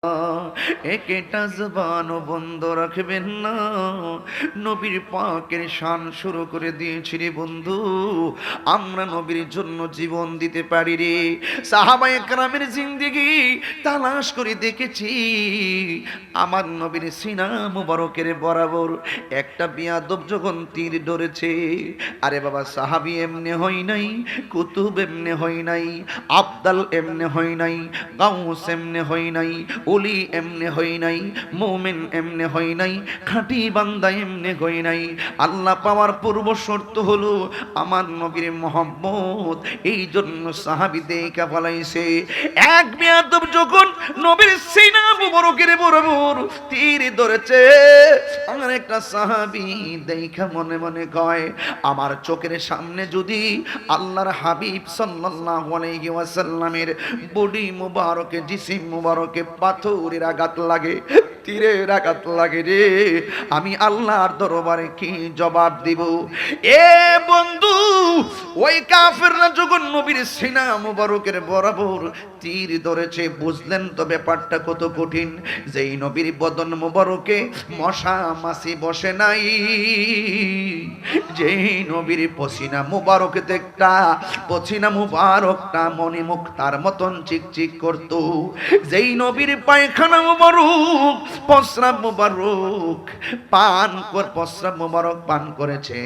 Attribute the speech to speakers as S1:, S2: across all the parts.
S1: একটা জবানও বন্ধ রাখবেন না। নবীর পাকের শান শুরু করে দিয়েছি রে বন্ধু। আমরা নবীর জন্য জীবন দিতে পারি রে। সাহাবায়ে কেরামের জিন্দেগি তালাশ করে দেখেছি, আমার নবীর সিনা মুবারকের বরাবর একটা বিয়াদব যখন তীর ধরেছে, আরে বাবা সাহাবী এমনে হয় নাই, কুতুব এমনে হয় নাই, আবদাল এমনে হয় নাই, গাউস এমনে হয় নাই, ওলি এমনে হয় নাই, মোমেন এমনে হয় নাই, খাঁটি বান্দা এমনে হয় নাই। আল্লাহ পাওয়ার পূর্ব শর্ত হলো আমার নবীর মহব্বত। এই জন্য সাহাবী দেখা বলাইছে, এক বেয়াদব যখন নবীর সিনা মুবারকের বরাবর তীর ধরেছে, আমার একটা সাহাবী দেখা মনে মনে কয়, আমার চোখের সামনে যদি আল্লাহর হাবিব সাল্লাল্লাহু আলাইহি ওয়াসাল্লামের বডি মুবারকে, জিসিম মুবারকে পাথরের আঘাত লাগে, তীরের আঘাত লাগে রে, আমি আল্লাহর দরবারে কি জবাব দিব? এ বন্ধু, ওই কাফেররা যখন নবীর সিনা মুবারকের বরাবর তীর ধরেছে, বুঝলেন তো ব্যাপারটা কত কঠিন। যেই নবীর বদন মুবারকে মশা মাছি বসে নাই, যেই নবীর পসিনা মুবারক দেখতা, পসিনা মুবারকটা মনি মুক্তার মতন চিকচিক করত, যেই নবীর পায়খানা মুবারক, প্রস্রাব মুবারক প্রস্রাব মুবারক পান করেছে,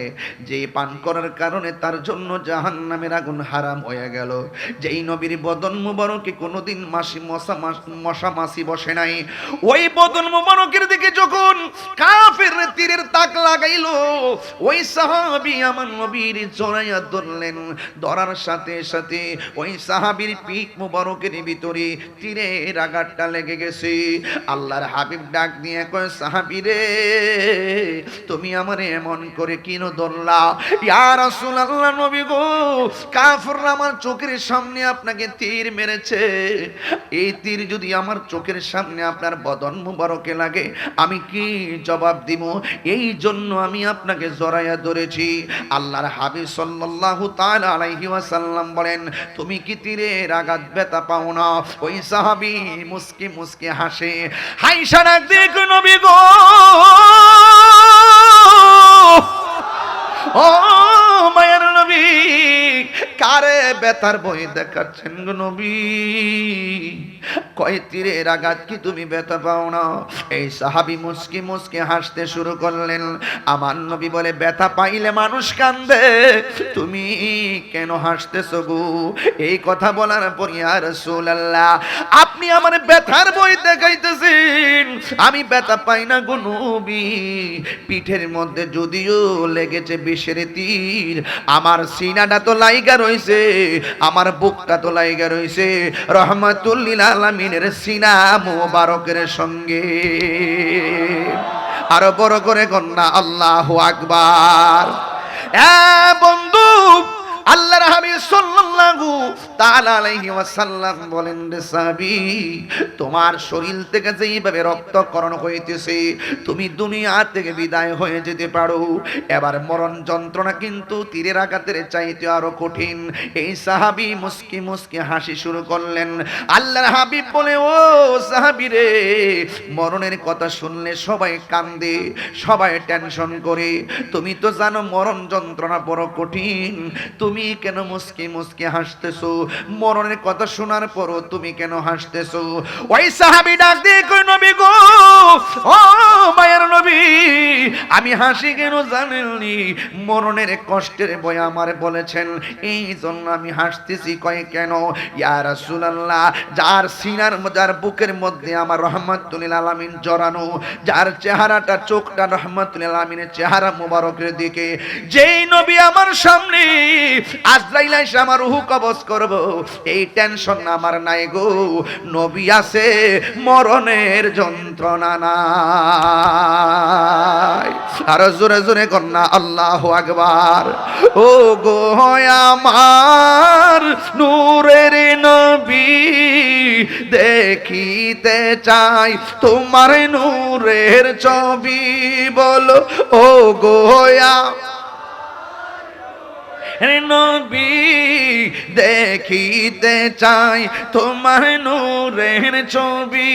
S1: যে পান করার কারণে তার জন্য জাহান্নামের আগুন হারাম হয়ে গেল, যেই নবীর বদন মুবারকে কোনোদিন মশা মাছি বসে নাই, ওই বদন মুবারকের দিকে যখন কাফের তীরের তাক লাগাইলো, ওই সাহাবী আমার নবীর জড়াইয়া ধরলেন। ধরার সাথে সাথে ওই সাহাবীর পিঠ মুবারকের ভিতরে তীরের আঘাতটা লেগে গেছে। আল্লাহর হাবিব ডাক দিয়ে কয়, সাহাবী রে, তুমি আমারে এমন করে কেন ধরলা? ইয়া রাসূলুল্লাহ, নবী গো, কাফেররা আমার চোখের সামনে আপনাকে তীর মেরেছে, এই তীর যদি আমার চোখের সামনে আপনার বদন মুবারকে লাগে, আমি কি জবাব দিব? এই জন্য আমি আপনাকে জড়াইয়া ধরেছি। আল্লাহর হাবিব সাল্লাল্লাহু তাআলা আলাইহি ওয়াসাল্লাম বলেন, তুমি কি তীরের আঘাত ব্যথা পাও না? ওই সাহাবী মুস্কি মুস্কি হাসে, হাইসা ডাক দিয়ে কয়, নবী গো, ও মায়ের নবী, কারে ব্যথার বই দেখাচ্ছেন গো নবী? কয়, তীরের আঘাত কি তুমি ব্যথা পাও না? এই সাহাবী মুস্কি মুস্কি হাসতে শুরু করলেন। আমার নবী বলে, ব্যথা পাইলে মানুষ কান্দে, তুমি কেন হাসতেছো গো? এই কথা বলার পর, ইয়া রাসূলুল্লাহ, আপনি আমার ব্যথার বই দেখাইতেছেন, আমি ব্যথা পাই না গো নবী। পিঠের মধ্যে যদিও লেগেছে বিষের তীর, আমার সিনাটা তো লাইগা রইছে, আমার বুকটা তো লাইগা রইছে রহমাতুল লিল আলামিনের সিনা মুবারকের সঙ্গে। আরো বড় করে কন্যা আল্লাহু আকবার। বন্ধু, আল্লাহর হাবিব সাল্লাল্লাহু তাআলা আলাইহি ওয়াসাল্লাম বলেন, রে সাহাবী, তোমার শরীর থেকে যেইভাবে রক্তক্ষরণ হইতেছে, তুমি দুনিয়া থেকে বিদায় হয়ে যেতে পারো। এবার মরণ যন্ত্রণা কিন্তু তীরের আঘাতের চাইতে আরো কঠিন। এই সাহাবী মুস্কি মুস্কি হাসি শুরু করলেন। আল্লাহর হাবিব বলে, ও সাহাবী রে, মরণের কথা শুনলে সবাই কান্দে, সবাই টেনশন করে, তুমি তো জানো মরণ যন্ত্রণা বড় কঠিন, তুমি কেন মুস্কি মুস্কি হাসতেছো? মরণের কথা শোনার পরও তুমি কেন হাসতেছো? ওই সাহাবী ডাক দিয়ে কয়, নবী গো, ও মায়ের নবী, আমি হাসি কেন জানেননি? মরণের কষ্টের ভয় আমার বলেছেন, এই জন্য আমি হাসতেছি। কয় কেন? ইয়া রাসূলুল্লাহ, যার সিনার, যার বুকের মধ্যে আমার রহমাতুল লিল আলামিন জড়ানো, যার চেহারাটা, চোখটা রহমাতুল লিল আলামিনের চেহারা মুবারকের দিকে, যেই নবী আমার সামনে আজরাইল এসে আমার রূহ কবজ করবো, এই টেনশন আমার নাই গো। নবী আছে, মরণের যন্ত্রণা নাই। আর জোরে জোরে কন্যা আল্লাহু আকবার। ও গো আমার নূরের নবী, দেখিতে চাই তোমার নূরের ছবি, বলো ও গো নবী দেখিতে চাই তোমার নূরের ছবি।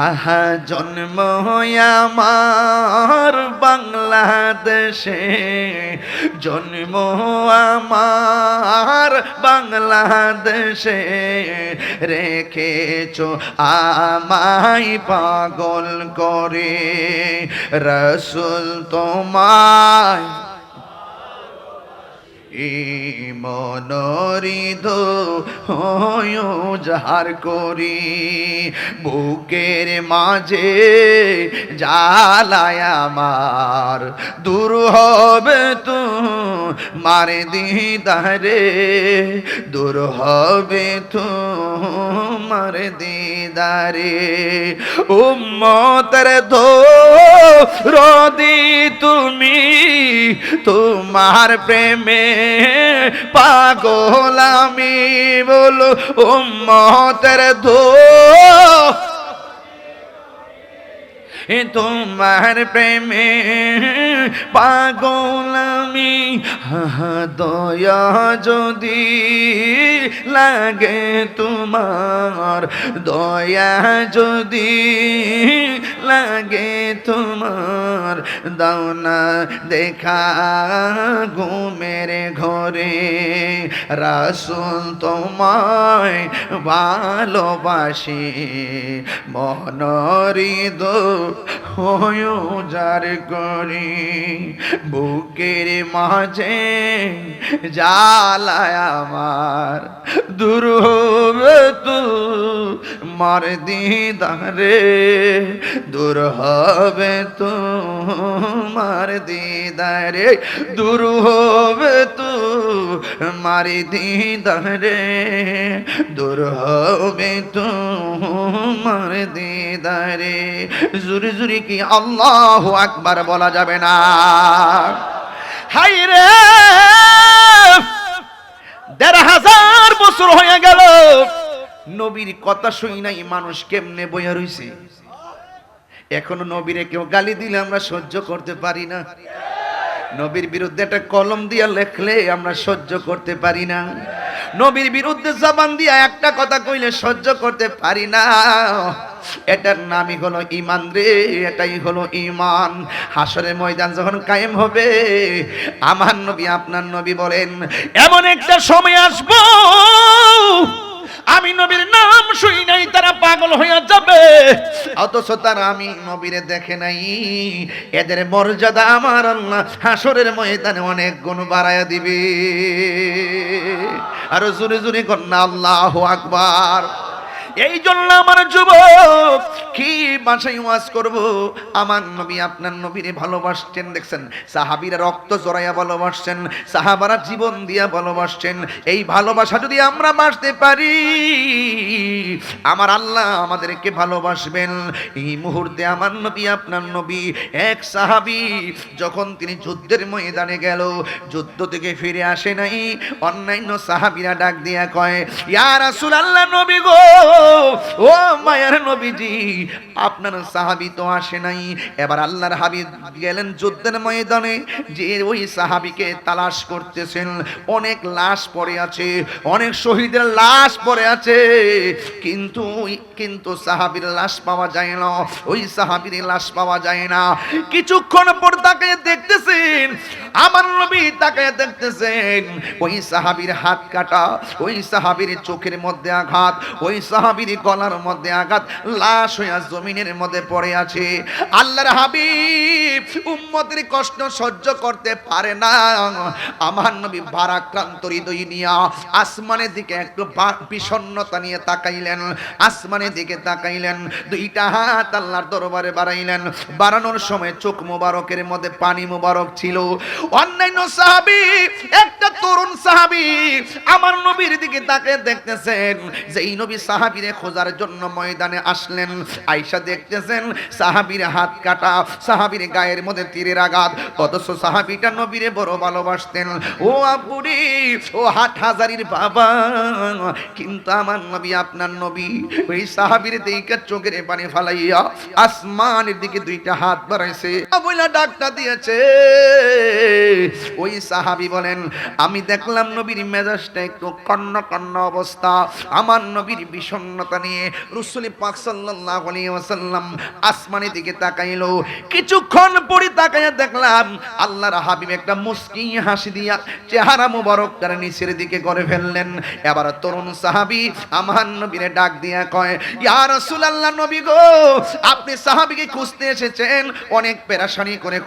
S1: আহা জন্ম আমার বাংলাদেশে, জন্ম আমার বাংলাদেশে, রেখেছো আমায় পাগল করে রসুল তোমায় মনোরিদ যাহার করি। বুকের মাঝে জ্বালায় আমার, দূর হবে তো মারে দিদারে, দূর হবে তো মারে দিদারে। উম্মতের দরদি তুমি, তোমার প্রেমে পাগল আমি, বলো উম্মতের তোমার প্রেমে পাগল আমি। দয়া যদি লাগে তোমার, দয়া যদি লাগে তোমার, দাও না দেখা ঘুমের ঘরে রাসূল তোমায় ভালোবাসি, মনোরিদ যার করি। বুকের মাঝে জ্বালায় আমার, দূর হবে তো মার দিদারে, দূর হবে তো মার দিদারে, দূর হবে তো মার দিদারে, দূর হবে তো মার দিদারে। জুরি জুরি কি আল্লাহু আকবার বলা যাবে না? হাই রে ১৫০০ বছর হয়ে গেল নবীর কথা শুই নাই, মানুষ কেমনে বইয়া রইছে। এখনো নবীরে কেউ গালি দিলে আমরা সহ্য করতে পারি না, নবীর বিরুদ্ধে একটা কলম দিয়া লেখলে আমরা সহ্য করতে পারি না, নবীর বিরুদ্ধে জবান দিয়া একটা কথা কইলে সহ্য করতে পারি না। এটার নামই হলো ঈমান রে, এটাই হলো ঈমান। হাসরের ময়দান যখন কায়েম হবে, আমার নবী আপনার নবী বলেন এমন একটা সময় আসবো আমি নবীর নাম শুই নাই তারা পাগল হইয়া যাবে, অথচ তারা আমি নবীরে দেখে নাই। এদের মর্যাদা আমার আল্লাহ হাসরের ময়দানে অনেক গুণ বাড়ায়া দিবে। আর জোরে জোরে কন্যা আল্লাহু আকবার। এই জন্য আমার যুবক কি ভাষায় ওয়াজ করব, আমার নবী আপনার নবীরে ভালোবাসতেন। দেখছেন সাহাবীরা রক্ত জড়াইয়া ভালোবাসছেন, সাহাবারা জীবন দিয়া ভালোবাসছেন। এই ভালোবাসা যদি আমরা বাঁচতে পারি, আমার আল্লাহ আমাদেরকে ভালোবাসবেন। এই মুহূর্তে আমার নবী আপনার নবী এক সাহাবী যখন তিনি যুদ্ধের ময়দানে গেল, যুদ্ধ থেকে ফিরে আসে নাই, অন্যান্য সাহাবীরা ডাক দিয়া কয় ইয়া রাসূলুল্লাহ, নবী গো, ও মায়ার নবীজি, আপনার সাহাবী তো আসে নাই। এবার আল্লাহর হাবিব গেলেন যুদ্ধের ময়দানে, যে ওই সাহাবীকে তালাশ করতেছেন। অনেক লাশ পড়ে আছে, অনেক শহীদের লাশ পড়ে আছে, কিন্তু সাহাবীর লাশ পাওয়া যায় না, ওই সাহাবীর লাশ পাওয়া যায় না। কিছুক্ষণ পর তাকে দেখতেছেন, আমার নবী তাকায় দেখতেছেন, ওই সাহাবীর হাত কাটা, ওই সাহাবীর চোখের মধ্যে আঘাত, ওই সাহাবীর গলার মধ্যে আঘাত, লাশ হইয়া জমিনের মধ্যে পড়ে আছে। আল্লাহর হাবিব উম্মতের কষ্ট সহ্য করতে পারে না। আমার নবী ভারাক্রান্ত হৃদয় নিয়া আসমানের দিকে একটু বিষণ্ণতা নিয়ে তাকাইলেন, আসমানের দিকে তাকাইলেন, দুইটা হাত আল্লাহর দরবারে বাড়াইলেন। বাড়ানোর সময় চোখ মোবারকের মধ্যে পানি মোবারক ছিল। অন্যান্য সাহাবী, একটা তরুণ সাহাবী আমার নবীর দিকে তাকিয়ে দেখতেছেন, যেই নবী সাহাবীরে খোঁজার জন্য ময়দানে আসলেন, আয়েশা দেখতেছেন সাহাবীর হাত কাটা, সাহাবীর গায়ের মধ্যে তীরের আঘাত, অথচ সাহাবীটা নবীরে বড় ভালোবাসতেন। ও আপুরি, ও হাটহাজারীর বাবা, কিন্তু আমার নবী আপনার নবী ওই সাহাবীর দিকে চোখের পানি ফালাইয়া আসমানের দিকে দুইটা হাত বাড়াইছে, বইলা ডাকটা দিয়েছে। ওই সাহাবী বলেন আমি দেখলাম নবীর মেজাজটা একটু কন্না কন্না অবস্থা, আমার নবীর বিষণ্ণতা নিয়ে রাসূল পাক সাল্লাল্লাহু আলাইহি ওয়াসাল্লাম আসমানের দিকে তাকাইলো। কিছুক্ষণ পরে তাকাইয়া দেখলাম আল্লাহর হাবিব একটা মুস্কি হাসি দিয়া চেহারা মুবারকটার নিচের দিকে করে ফেললেন। এবার তরুণ সাহাবী আমার নবীরে ডাক দিয়া কয়, ইয়া রাসূলুল্লাহ, নবী গো, আপনি সাহাবীকে খুঁজতে এসেছেন, অনেক পেরেশানি করে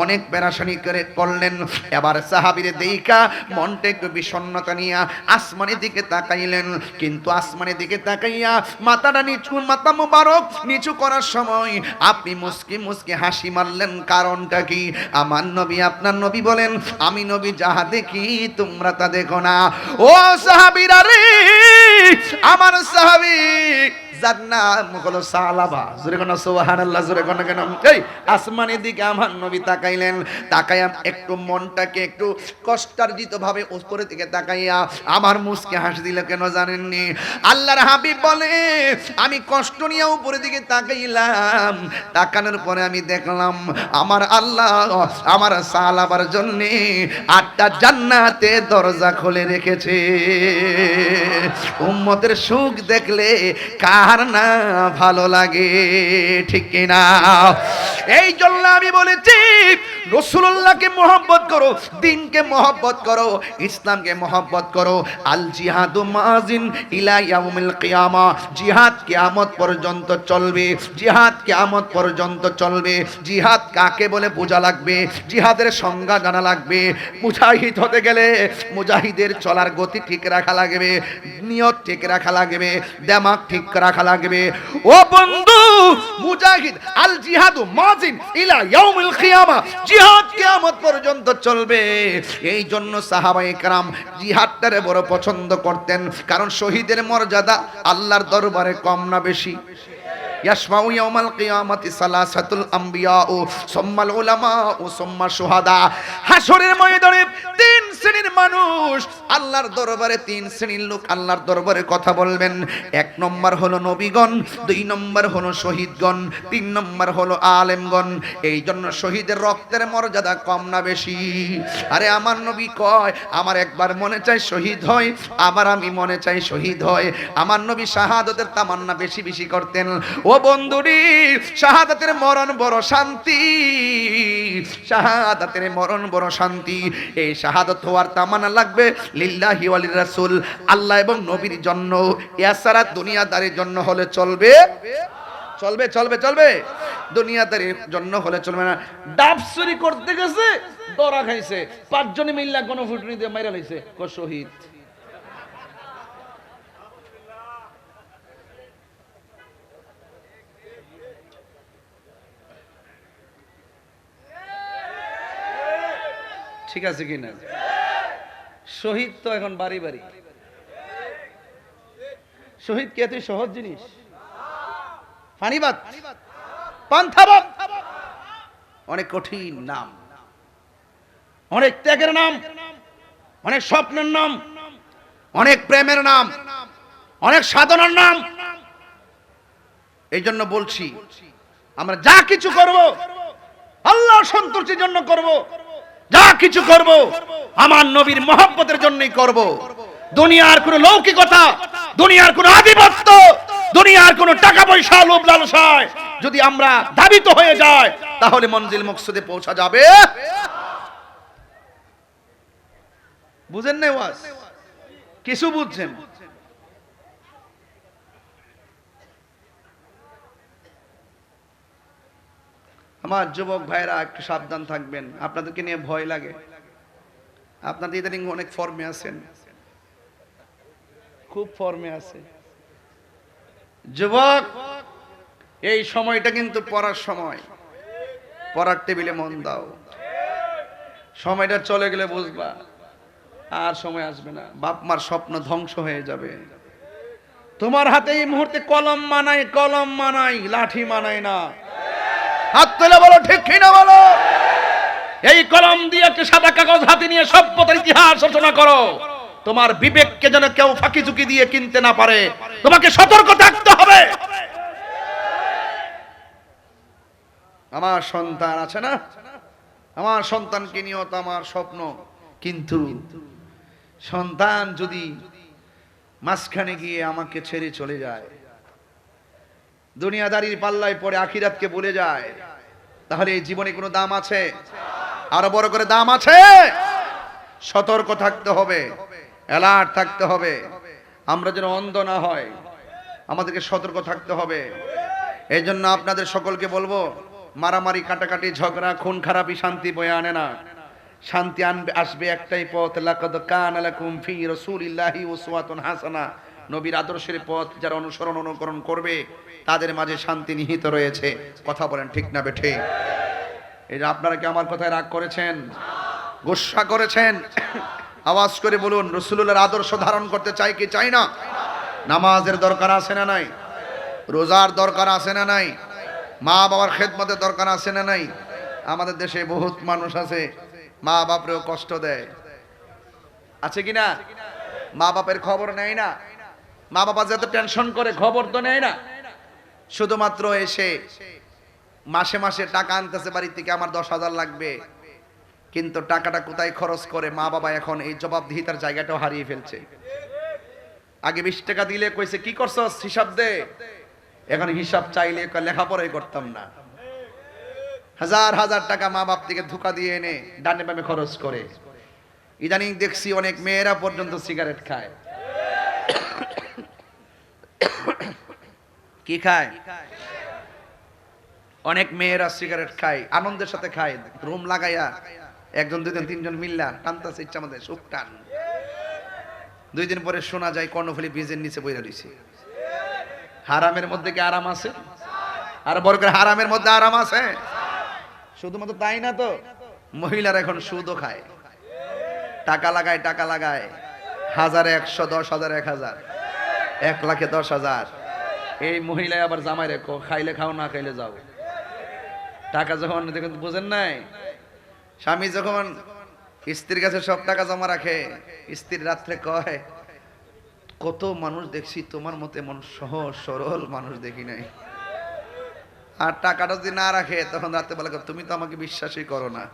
S1: অনেক পেরেশানি করে করলেন। এবার সাহাবীরে দেইখা মনটা একটু বিষণ্ণতা নিয়া আসমানের দিকে তাকাইলেন, কিন্তু আসমানের দিকে তাকাইয়া মাথাটা নিচু, মাথা মুবারক নিচু করার সময় আপনি মুস্কি মুস্কি হাসি মারলেন, কারণটা কি? আমার নবী, আপনার নবী বলেন, আমি নবী যাহা দেখি তোমরা তা দেখো না। ও সাহাবীরা রে, আমার সাহাবী যার নাম হলো সালাবা, জোরে কোন সুবহানাল্লাহ, জোরে কোন কেন? এই আসমানের দিকে আমার নবী তাকাইলেন, তাকাইয়া একটু মনটাকে একটু কষ্টার্জিত ভাবে উপরের দিকে তাকাইয়া আমার মুস্কি হাসি দিল। কেন জানেননি? আল্লাহর হাবিব বলে, আমি কষ্ট নিয়ে উপরের দিকে তাকাইলাম, তাকানোর পরে আমি দেখলাম আমার আল্লাহ আমার সালাবার জন্য 8টা জান্নাতে দরজা খুলে রেখেছে। উম্মতের সুখ দেখলে কার না ভালো লাগে, ঠিক কিনা? এই জন্য আমি বলেছি রাসূলুল্লাহকে মহব্বত করো, দ্বীনকে মহব্বত করো, ইসলামকে মহব্বত করো। আল জিহাদু মাজিন ইলা ইয়াউমিল কিয়ামা, জিহাদ কিয়ামত পর্যন্ত চলবে, জিহাদ কিয়ামত পর্যন্ত চলবে। জিহাদ কাকে বলে বোঝা লাগবে, জিহাদের সংজ্ঞা জানা লাগবে। মুজাহিদ হতে গেলে মুজাহিদের চলার গতি ঠিক রাখা লাগবে, নিয়ত ঠিক রাখা লাগবে, দিমাগ ঠিক রাখা লাগবে। ও বন্ধু, মুজাহিদ আল জিহাদু মাজিন ইলা ইয়াউমিল কিয়ামা, জিহাদ কিয়ামত পর্যন্ত চলবে। এই জন্য সাহাবায়ে কেরাম জিহাদটারে বড় পছন্দ করতেন, কারণ শহীদের মর্যাদা আল্লাহর দরবারে কম না বেশি? ইয়াসমাউ ইয়াউমাল কিয়ামাতি সালাসাতুল আম্বিয়া ও সুম্মাল উলামা ও সুম্মা শুহাদা। হাসরের ময়দানে 3 শ্রেণীর মানুষ আল্লাহর দরবারে, 3 শ্রেণীর লোক আল্লাহর দরবারে কথা বলবেন। 1 নম্বর হলো নবীগণ, 2 নম্বর হলো শহীদগণ, 3 নম্বর হলো আলেমগণ। এই জন্য শহীদের রক্তের মর্যাদা কম না বেশি? আরে আমার নবী কয়, আমার একবার মনে চাই শহীদ হয়, আবার আমি মনে চাই শহীদ হয়। আমার নবী শাহাদাতের তামান্না বেশি বেশি করতেন। ও বন্ধুরি, শাহাদাতের মরণ বড় শান্তি, শাহাদাতের মরণ বড় শান্তি। এই শাহাদাত হওয়ার তামান্না লাগবে লিল্লাহি ওয়া লিরাসূল, আল্লাহ এবং নবীর জন্য। এছাড়া দুনিয়াদারির জন্য হলে চলবে? চলবে চলবে চলবে? দুনিয়াদারির জন্য হলে চলবে না। ডাব চুরি করতে গেছে, দরা খাইছে, 5 জনে মিল্লা কোন ফুটনি দিয়ে মাইরা লাইছে, কো শহীদ। ঠিক আছে কিনা? শহীদ তো এখন বাড়ি বাড়ি। শহীদ কি এত সহজ জিনিস? ফানিবাদ, পান্থাবাদ, অনেক কঠিন নাম, অনেক ত্যাগের নাম, অনেক স্বপ্নের নাম, অনেক প্রেমের নাম, অনেক সাধনার নাম। এই জন্য বলছি, আমরা যা কিছু করব আল্লাহর সন্তুষ্টির জন্য করব, যা কিছু করব আমার নবীর মহব্বতের জন্যই করব। দুনিয়ার কোনো লৌকিকতা, দুনিয়ার কোনো আধিপত্য, দুনিয়ার কোনো টাকা পয়সা লোভ লালসায় যদি আমরা ধাবিত হয়ে যায়, তাহলে মঞ্জিল মকসুদে পৌঁছা যাবে। বুঝেন না ওয়াজ? কিছু বুঝছেন? আমার যুবক ভাইরা একটু সাবধান থাকবেন, আপনাদেরকে নিয়ে ভয় লাগে। আপনাদের ইদানিং অনেক ফর্মে আছেন, খুব ফর্মে আছে। যুবক, এই সময়টা কিন্তু পড়ার সময়, পড়ার টেবিলে মন দাও। সময়টা চলে গেলে বুঝবা আর সময় আসবে না, বাপ মার স্বপ্ন ধ্বংস হয়ে যাবে। তোমার হাতে এই মুহূর্তে কলম মানাই, কলম মানাই, লাঠি মানাই না। হাত তুলে বলো ঠিক কিনা বলো। এই কলম দিয়ে একটা সাদা কাগজ হাতে নিয়ে সভ্যতার ইতিহাস রচনা করো। তোমার বিবেককে যেন কেউ ফাঁকি ঝুঁকি দিয়ে কিনতে না পারে, তোমাকে সতর্ক থাকতে হবে। আমার সন্তান আছে না, আমার সন্তানকে নিয়েও তো আমার স্বপ্ন, কিন্তু সন্তান যদি মাঝখানে গিয়ে আমাকে ছেড়ে চলে যায়, দুনিয়াদারির পাল্লায় পড়ে আখিরাতকে ভুলে যায়, তাহলে এই জীবনে কোনো দাম আছে? আরো বড় করে দাম আছে। সতর্ক থাকতে হবে, অ্যালার্ট থাকতে হবে, আমরা যেন অন্ধ না হয়, আমাদেরকে সতর্ক থাকতে হবে। এই জন্য আপনাদের সকলকে বলবো, মারামারি, কাটাকাটি, ঝগড়া, খুন খারাপি শান্তি বয়ে আনে না। শান্তি আনবে, আসবে একটাই পথ, লাকাদ কানা লাকুম ফি রাসূলিল্লাহি উসওয়াতুন হাসানা। নবীর আদর্শের পথ যারা অনুসরণ অনুকরণ করবে তাদের মাঝে শান্তি নিহিত রয়েছে। কথা বলেন ঠিক না বেঠে? এই যে আপনারা কি আমার কথায় রাগ করেছেন, গোসা করেছেন? আওয়াজ করে বলুন, রাসূলুল্লাহর আদর্শ ধারণ করতে চাই কি চাই না? নামাজের দরকার আছে না নাই? রোজার দরকার আছে না নাই? মা বাবার খেদমতের দরকার আছে না নাই? আমাদের দেশে বহুত মানুষ আছে মা বাপরেও কষ্ট দেয়, আছে কিনা? মা বাপের খবর নেয় না, মা বাবা যত টেনশন করে খবর তো নেয় না। শুধুমাত্র এসে মাসে মাসে টাকা আনতেছে বাড়ি থেকে, আমার 10,000 লাগবে, কিন্তু টাকাটা কোথায় খরচ করে মা বাবা এখন এই জবাবদিহিতার জায়গাটাও হারিয়ে ফেলছে। আগে 20 টাকা দিলে কইছে কি করছস হিসাব দে, এখন হিসাব চাইলে লেখাপড়াই করতাম না। হাজার হাজার টাকা মা বাপ থেকে ধোকা দিয়ে এনে ডানে বামে খরচ করে। ইদানিং দেখছি অনেক মেয়েরা পর্যন্ত সিগারেট খায়। কি খায়? অনেক মেয়েরা সিগারেট খায়, আনন্দের সাথে খায়, রুম লাগাইয়া একজন দুইজন তিনজন মিল্লা টানতেছে ইচ্ছা আমাদের সুখ টান। 2 দিন পরে শোনা যায় কর্ণফুলী ব্রিজের নিচে বইরা রইছে। হারামের মধ্যে কি আরাম আছে? আর বড় করে হারামের মধ্যে আরাম আছে? শুধুমাত্র তাই না তো, মহিলারা এখন সুদও খায়, টাকা লাগায়, টাকা লাগায়, 1000-এ 100, 10,000-এ 1000, 1,00,000-এ 10,000। এই মহিলায় আবার জামাই রেখো, খাইলে খাও না খাইলে যাও। টাকা যখন দেখুন বুঝেন নাই, স্বামী যখন স্ত্রীর কাছে সব টাকা জমা রাখে, স্ত্রীর রাত্রে কয় কত মানুষ দেখছি, তোমার মতে মানুষ সহজ সরল মানুষ দেখি নাই। আর টাকাটা যদি না রাখে তখন রাতে বলে তুমি তো আমাকে বিশ্বাসই করো না।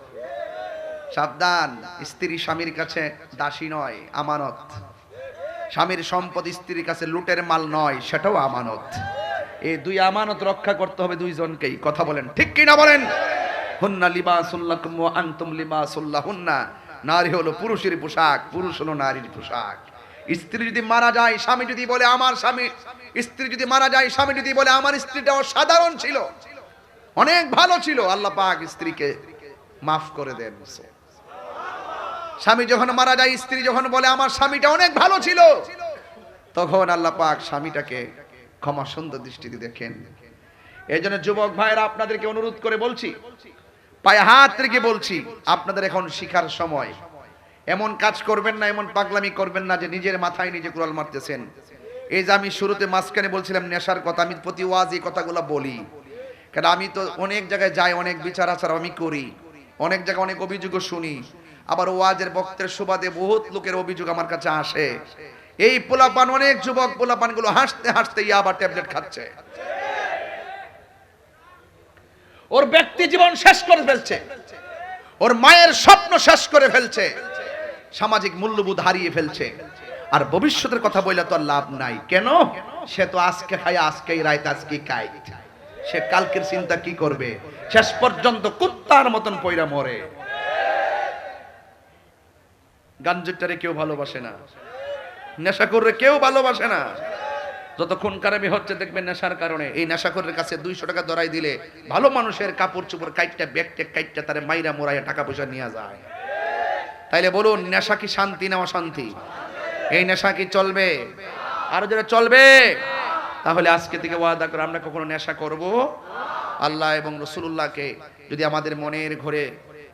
S1: সাবধান, স্ত্রী স্বামীর কাছে দাসী নয়, আমানত। স্বামীর সম্পদ স্ত্রীর কাছে লুটের মাল নয়, সেটাও আমানত। এই 2 আমানত রক্ষা করতে হবে দুইজনকেই। কথা বলেন ঠিক কি না বলেন? হুন্না লিবাসুল লাকুম ওয়া আনতুম লিবাসুল লাহুন্না। নারী হলো পুরুষের পোশাক, পুরুষ হলো নারীর পোশাক। স্ত্রী যদি মারা যায়, স্বামী যদি বলে আমার স্বামী, স্ত্রী যদি মারা যায়, স্বামী যদি বলে আমার স্ত্রীটা অসাধারণ ছিল, অনেক ভালো ছিল, আল্লাহ পাক স্ত্রীকে মাফ করে দেন। স্বামী যখন মারা যায়, স্ত্রী যখন বলে আমার স্বামীটা অনেক ভালো ছিল, তখন আল্লাহ পাক স্বামীটাকে ক্ষমা সুন্দর দৃষ্টিতে দেখেন। এই জন্য যুবক ভাইরা আপনাদেরকে অনুরোধ করে বলছি, পায়ে হাত রেখে বলছি, আপনাদের এখন শিখার সময়। এমন কাজ করবেন না, এমন পাগলামি করবেন না যে নিজের মাথায় নিজে কুড়াল মারতেছেন। এই যে আমি শুরুতে মাঝখানে বলছিলাম নেশার কথা, আমি প্রতি ওয়াজ এই কথাগুলো বলি, কারণ আমি তো অনেক জায়গায় যাই, অনেক বিচার আচার আমি করি, অনেক জায়গায় অনেক অভিযোগও শুনি, আবার ওয়াজের বক্তের সুবাদে বহুত লোকের অভিযোগ আমার কাছে আসে। এই পোলাপান, অনেক যুবক পোলাপান গুলো হাসতে হাসতে আবার ট্যাবলেট খাচ্ছে, ওর ব্যক্তি জীবন শেষ করে ফেলছে, ওর মায়ের স্বপ্ন শেষ করে ফেলছে, সামাজিক মূল্যবোধ হারিয়ে ফেলছে। আর ভবিষ্যতের কথা বললে তো লাভ নাই। কেন? সে তো আজকে খায়, আজকেই রাইত, আজকে খায়, সে কালকের চিন্তা কি করবে? শেষ পর্যন্ত কুত্তার মতন পয়রা মরে। গাঞ্জুটারে কেউ ভালোবাসে না, নেশাখোররে কেউ ভালোবাসে না। যত খুন খারাপি হচ্ছে দেখবেন নেশার কারণে। এই নেশাখোরের কাছে 200 টাকা ধরাই দিলে ভালো মানুষের কাপড় চোপড় কাইটটা, ব্যাগ ট্যাগ কাইটটা তারে মাইরা মোরাইয়া টাকা পয়সা নিয়ে যায়। তাইলে বলুন, নেশা কি শান্তি না অশান্তি? এই নেশা কি চলবে? আরো যারা চলবে, তাহলে আজকে থেকে ওয়াদা করে আমরা কখনো নেশা করব আল্লাহ এবং রাসূলুল্লাহকে যদি আমাদের মনের ঘরে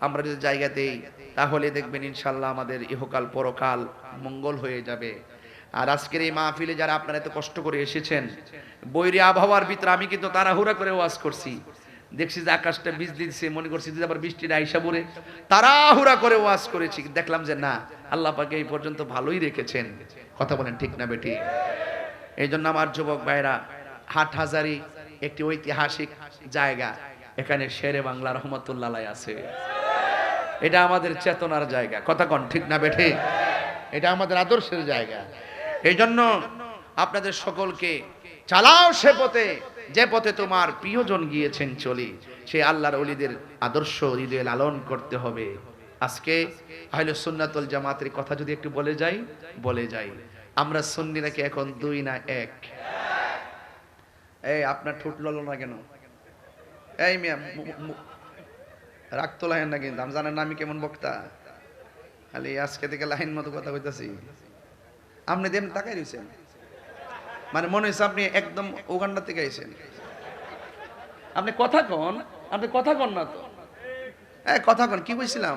S1: আমরা যদি জায়গা দেই, তাহলে দেখবেন ইনশাআল্লাহ আমাদের ইহকাল পরকাল মঙ্গল হয়ে যাবে। আর আজকের এই মাহফিলে যারা আপনারা এত কষ্ট করে এসেছেন, বৈরী আবহাওয়ার ভিতরে আমি কিন্তু তাড়াহুড়া করে ওয়াজ করছি, দেখছি যে আকাশটা বিজলি দিচ্ছে, মনে করছি যে আবার বৃষ্টিটা আইসা পড়ে, তাড়াহুড়া করে ওয়াজ করেছি, দেখলাম যে না, আল্লাহ পাক এই পর্যন্ত ভালোই রেখেছেন। কথা বলেন ঠিক না বেটি? এই জন্য আমার যুবক ভাইরা, হাটহাজারী একটি ঐতিহাসিক জায়গা, এখানে শেরে বাংলা রহমতুল্লাহ আছে। এটা আমাদের চেতনার জায়গা, কথা কন ঠিক না বেঠে? এটা আমাদের আদর্শের জায়গা। এই জন্য আপনাদের সকলকে চালাও সে পথে যে পথে তোমার প্রিয়জন গিয়েছেন চলি, সে আল্লাহর ওলিদের আদর্শ হৃদয়ে লালন করতে হবে। আজকে আহলে সুন্নাত ওয়াল জামাতের কথা যদি একটু বলে যাই, আমরা সুন্নি নাকি এখন দুই না এক? এই আপনার ঠোঁট ললো না কেন? এই মিয়া রাগ তো লাইন না, কিন্তু আমি জানেন না আমি কেমন বক্তা, খালি আজকে থেকে লাইন মতো কথা কইতাছি। আপনি দেন তাকাই রয়েছেন, মানে মনে হচ্ছে আপনি একদম উগান্ডা থেকে আইছেন। আপনি কথা কন না তো। কথা কন, কি বলছিলাম?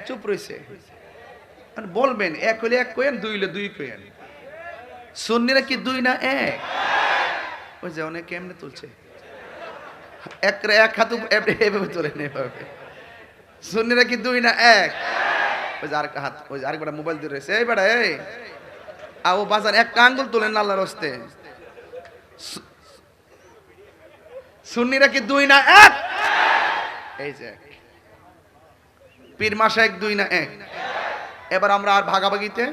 S1: চুপ রয়েছে। বলবেন এক হইলে এক কইেন, দুই হইলে দুই কইেন। সুন্নিরা কি দুই না এক? ওই যে অনেক কেমনে তুলছে, এক হাত এভাবে তোলে এভাবে। সুন্নিরা কি দুই না এক? ওই যে আরেকটা হাত, ওই যে আরেকবার মোবাইল দিয়ে রয়েছে। এই বেটা এই ও বাজার একটা আঙ্গুল তোলেন আল্লাহর হস্তে। সুন্নিরা কি দুই না এক? এই যে পীর মাসে এক, দুই না এক? এবার আমরা আর ভাগাভাগিতে,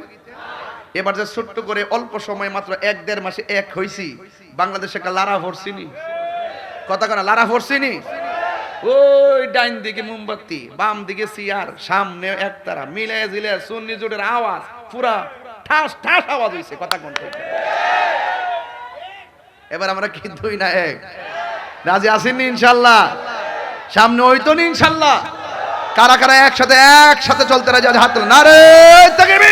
S1: এবার যে ছোট্ট করে অল্প সময় মাত্র 1-1.5 মাসে এক হইছি, বাংলাদেশে একটা লারা ভরছিনি, কথা কেন লারা ভরছিনি? ওই ডাইন দিকে মোমবাতি, বাম দিকে সিয়ার, সামনে একতারা, মিলে জিলে সুন্নি জোটের আওয়াজ পুরা ঠাস ঠাস আওয়াজ হইছে, কথা কোন? এবার আমরা কি দুই না এক? রাজি আছেন ইনশাআল্লাহ? সামনে হইতো না ইনশাআল্লাহ? কারা কারা একসাথে চলতে রাজি আছে? হাত তুলে নারে তাকবীর।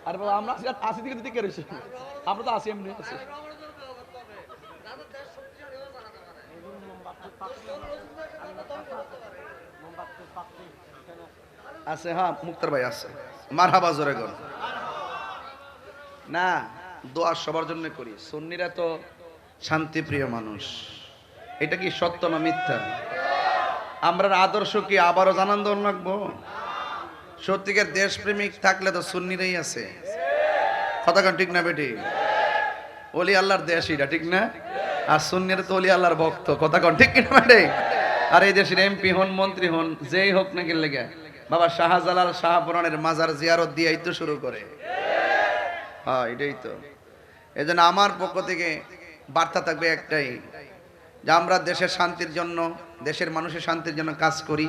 S1: আর আমরা আসি দিকে দিতে রয়েছে, আমরা তো আসি এমনি আছি। আছে, হ্যাঁ মুক্তার ভাই আছে, মারহাবা জোরে গো। না, দোয়া সবার জন্য করি। সুন্নিরা তো শান্তিপ্রিয় মানুষ, এটা কি সত্য না মিথ্যা? আমরা আদর্শ কি আবারও জানান দল রাখবো? সত্যিকার দেশপ্রেমিক থাকলে তো সুন্নিরাই আছে, কথা কান ঠিক না বেটি? ওলি আল্লাহর দেশ এটা, ঠিক না? আর সুন্নিরা তো ওলি আল্লাহর ভক্ত, কথা কান ঠিক না বেটি? আর এই দেশের এমপি হন, মন্ত্রী হন, যেই হোক না কি লেগে বাবা শাহজালাল শাহপুরানের মাজার জিয়ারত দিয়েই তো শুরু করে। হ্যাঁ এটাই তো। এই জন্য আমার পক্ষ থেকে বার্তা থাকবে একটাই, যে আমরা দেশের শান্তির জন্য, দেশের মানুষের শান্তির জন্য কাজ করি।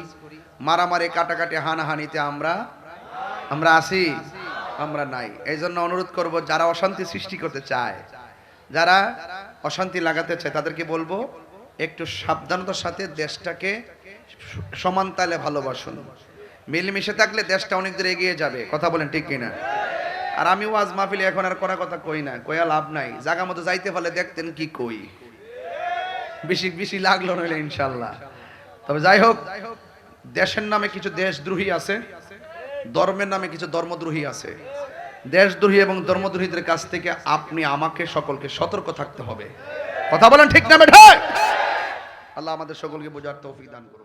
S1: মারামারি কাটাকাটি হানাহানিতে আমরা আসি, আমরা নাই। এই জন্য অনুরোধ করব, যারা অশান্তি সৃষ্টি করতে চায়, যারা অশান্তি লাগাতে চায়, তাদেরকে বলবো একটু সাবধানতার সাথে দেশটাকে সমান তালে ভালোবাসুন। মিলেমিশে থাকলে দেশটা অনেক দূর এগিয়ে যাবে, কথা বলেন ঠিক কিনা? আর আমি ওয়াজ মাহফিলে এখন আর কোনো কথা কই না, কইয়া লাভ নাই। জায়গা মতো যাইতে পারলে দেখতেন কি কই, বেশি লাগলো নইলে ইনশাল্লাহ। তবে যাই হোক, দেশের নামে কিছু দেশদ্রোহী আছে, ধর্মের নামে কিছু ধর্মদ্রোহী আছে। দেশদ্রোহী এবং ধর্মদ্রোহীদের কাছ থেকে আপনি আমাকে সকলকে সতর্ক থাকতে হবে, কথা বলেন ঠিক না বেঠা? আল্লাহ আমাদের সকলকে বোঝার তৌফিক দান করুন।